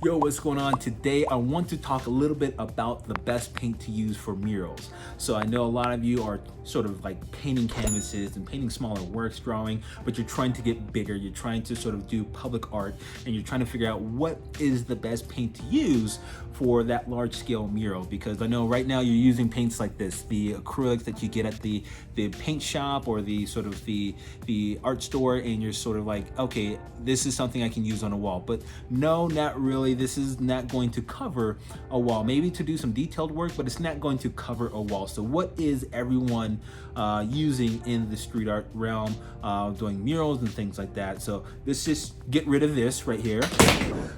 Yo, what's going on? Today I want to talk a little bit about the best paint to use for murals. So I know a lot of you are sort of like painting canvases and painting smaller works, drawing, but you're trying to get bigger. You're trying to sort of do public art and you're trying to figure out what is the best paint to use for that large scale mural. Because I know right now you're using paints like this, the acrylics that you get at the paint shop or the sort of the art store, and you're sort of like, okay, this is something I can use on a wall. But no, not really. This is not going to cover a wall. Maybe to do some detailed work, but it's not going to cover a wall. So what is everyone using in the street art realm, doing murals and things like that? So let's just get rid of this right here.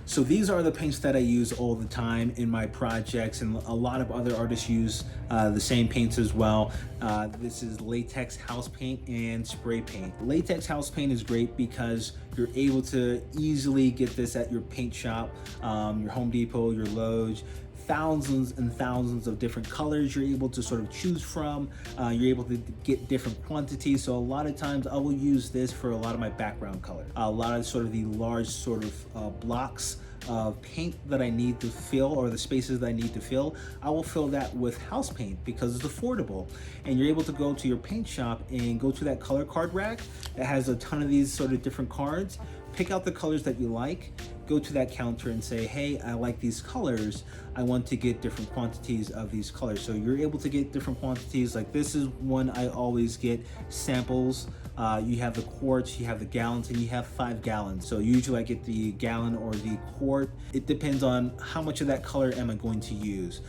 So these are the paints that I use all the time in my projects, and a lot of other artists use the same paints as well. This is latex house paint and spray paint. Latex house paint is great because you're able to easily get this at your paint shop, your Home Depot, your Lowe's. Thousands and thousands of different colors you're able to sort of choose from. You're able to get different quantities. So a lot of times I will use this for a lot of my background color. A lot of sort of the large sort of blocks of paint that I need to fill, or the spaces that I need to fill, I will fill that with house paint because it's affordable. And you're able to go to your paint shop and go to that color card rack that has a ton of these sort of different cards, pick out the colors that you like, go to that counter and say, hey, I like these colors. I want to get different quantities of these colors. So you're able to get different quantities. Like this is one I always get samples. You have the quarts, you have the gallons, and you have 5 gallons. So usually I get the gallon or the quart. It depends on how much of that color am I going to use.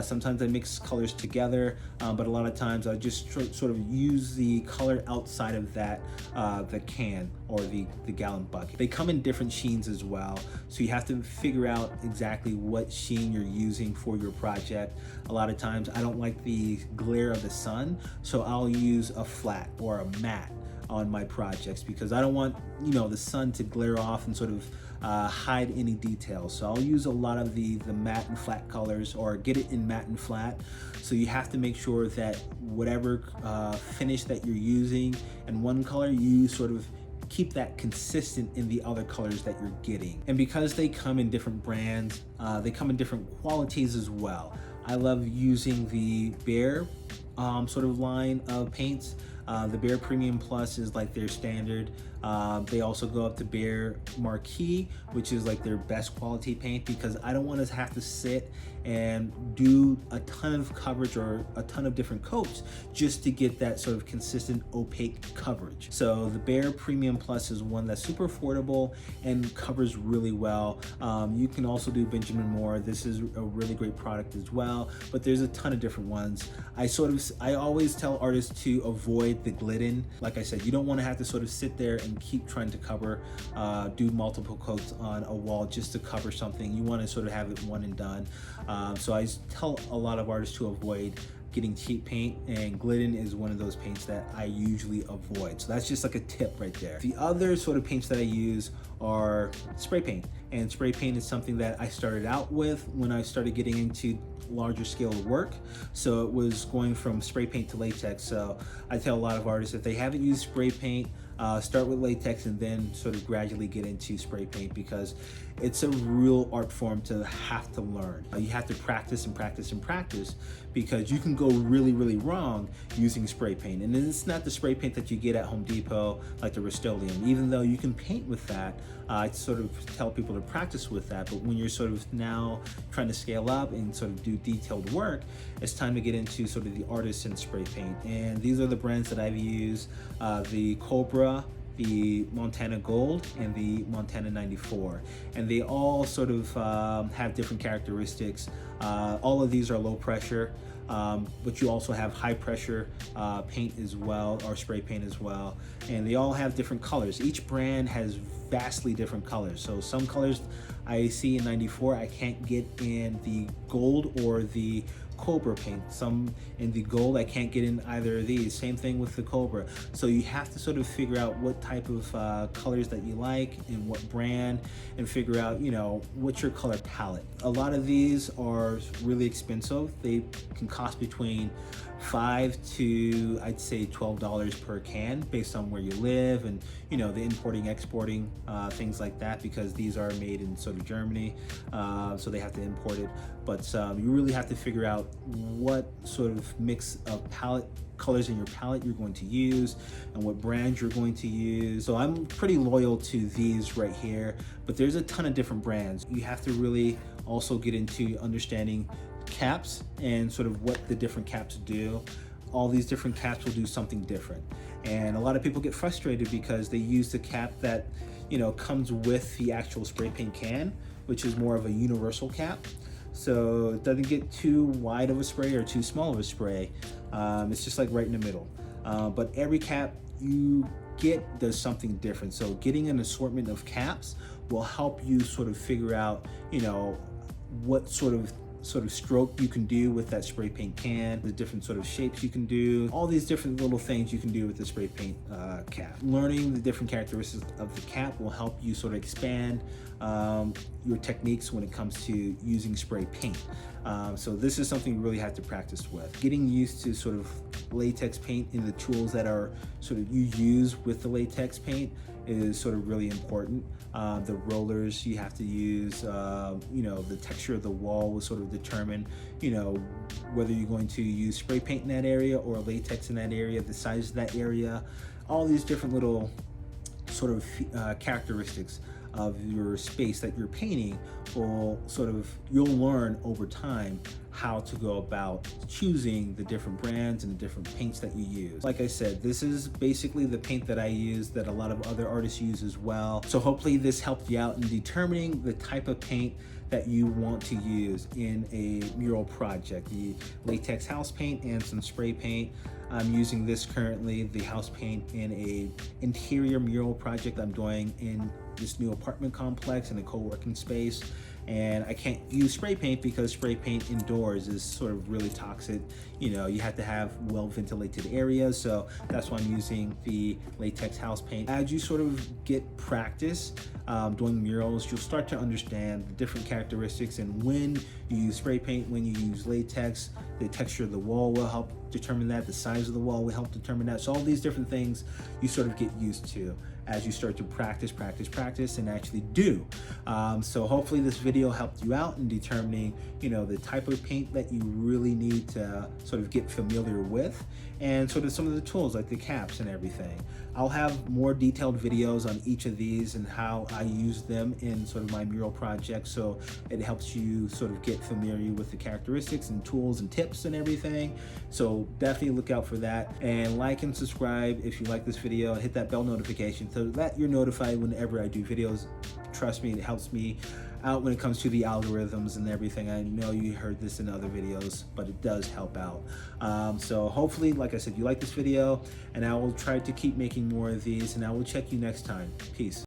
Sometimes I mix colors together, but a lot of times I just sort of use the color outside of that, the can or the gallon bucket. They come in different sheens as well. So you have to figure out exactly what sheen you're using for your project. A lot of times I don't like the glare of the sun, so I'll use a flat or a matte on my projects because I don't want, the sun to glare off and sort of hide any details. So I'll use a lot of the matte and flat colors, or get it in matte and flat. So you have to make sure that whatever finish that you're using in one color, you sort of keep that consistent in the other colors that you're getting. And because they come in different brands, they come in different qualities as well. I love using the Behr sort of line of paints. The Behr Premium Plus is like their standard. They also go up to Behr Marquee, which is like their best quality paint, because I don't want to have to sit and do a ton of coverage or a ton of different coats just to get that sort of consistent opaque coverage. So the Behr Premium Plus is one that's super affordable and covers really well. You can also do Benjamin Moore. This is a really great product as well, but there's a ton of different ones. I always tell artists to avoid the glidden. Like I said, you don't want to have to sort of sit there and keep trying to cover, do multiple coats on a wall just to cover something. You want to sort of have it one and done. So I tell a lot of artists to avoid getting cheap paint, and glidden is one of those paints that I usually avoid. So that's just like a tip right there. The other sort of paints that I use are spray paint, and spray paint is something that I started out with when I started getting into larger scale work. So it was going from spray paint to latex. So I tell a lot of artists, if they haven't used spray paint, start with latex and then sort of gradually get into spray paint, because it's a real art form to have to learn. You have to practice and practice and practice, because you can go really, really wrong using spray paint. And it's not the spray paint that you get at Home Depot, like the Rust-Oleum. Even though you can paint with that, I sort of tell people to practice with that. But when you're sort of now trying to scale up and sort of do detailed work, it's time to get into sort of the artisan spray paint. And these are the brands that I've used, the Kobra, the Montana Gold, and the Montana 94. And they all sort of have different characteristics. All of these are low pressure, but you also have high pressure paint as well, or spray paint as well. And they all have different colors. Each brand has vastly different colors. So some colors I see in 94 I can't get in the gold or the Kobra paint. Some in the gold I can't get in either of these. Same thing with the Kobra. So you have to sort of figure out what type of colors that you like and what brand, and figure out, what's your color palette. A lot of these are really expensive. They can cost between $5 to, I'd say, $12 per can based on where you live, and you know, the importing, exporting, things like that, because these are made in sort of Germany, so they have to import it. But you really have to figure out what sort of mix of palette colors in your palette you're going to use and what brand you're going to use. So I'm pretty loyal to these right here, but there's a ton of different brands. You have to really also get into understanding caps and sort of what the different caps do. All these different caps will do something different, and a lot of people get frustrated because they use the cap that, you know, comes with the actual spray paint can, which is more of a universal cap, so it doesn't get too wide of a spray or too small of a spray. It's just like right in the middle, but every cap you get does something different. So getting an assortment of caps will help you sort of figure out, you know, what sort of stroke you can do with that spray paint can, the different sort of shapes you can do, all these different little things you can do with the spray paint cap. Learning the different characteristics of the cap will help you sort of expand your techniques when it comes to using spray paint. So this is something you really have to practice with. Getting used to sort of latex paint and the tools that are sort of you use with the latex paint is sort of really important. The rollers you have to use, you know, the texture of the wall will sort of determine, you know, whether you're going to use spray paint in that area or latex in that area, the size of that area, all these different little sort of characteristics of your space that you're painting will sort of, you'll learn over time how to go about choosing the different brands and the different paints that you use. Like I said, this is basically the paint that I use that a lot of other artists use as well. So hopefully this helped you out in determining the type of paint that you want to use in a mural project. The latex house paint and some spray paint. I'm using this currently, the house paint, in a interior mural project I'm doing in this new apartment complex in a co-working space. And I can't use spray paint because spray paint indoors is sort of really toxic. You know, you have to have well ventilated areas, so that's why I'm using the latex house paint. As you sort of get practice doing murals, you'll start to understand the different characteristics, and when you use spray paint, when you use latex, the texture of the wall will help determine that, the size of the wall will help determine that. So all these different things you sort of get used to as you start to practice and actually do. So hopefully this video helped you out in determining, you know, the type of paint that you really need to sort of get familiar with, and sort of some of the tools like the caps and everything. I'll have more detailed videos on each of these and how I use them in sort of my mural project, so it helps you sort of get familiar with the characteristics and tools and tips and everything. So definitely look out for that, and like and subscribe if you like this video, and hit that bell notification so that you're notified whenever I do videos. Trust me, it helps me out when it comes to the algorithms and everything. I know you heard this in other videos, but it does help out. So hopefully, like I said, you like this video, and I will try to keep making more of these, and I will check you next time. Peace.